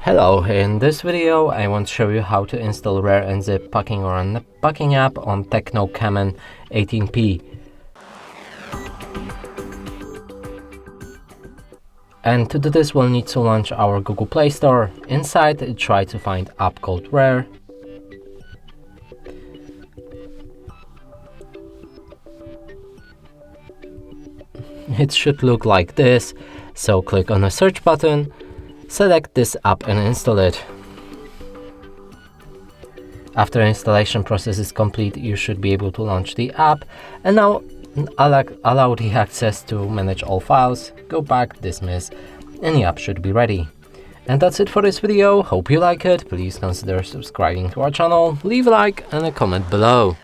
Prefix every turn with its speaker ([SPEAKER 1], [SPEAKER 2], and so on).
[SPEAKER 1] Hello, in this video I want to show you how to install RAR and ZIP packing or Unpacking app on Tecno Camon 18p. And to do this we'll need to launch our Google Play Store. Inside try to find app called RAR. It should look like this, so click on the search button. Select this app and install it. After installation process is complete, you should be able to launch the app and now allow the access to manage all files, go back, dismiss, and the app should be ready. And that's it for this video. Hope you like it. Please consider subscribing to our channel, leave a like and a comment below.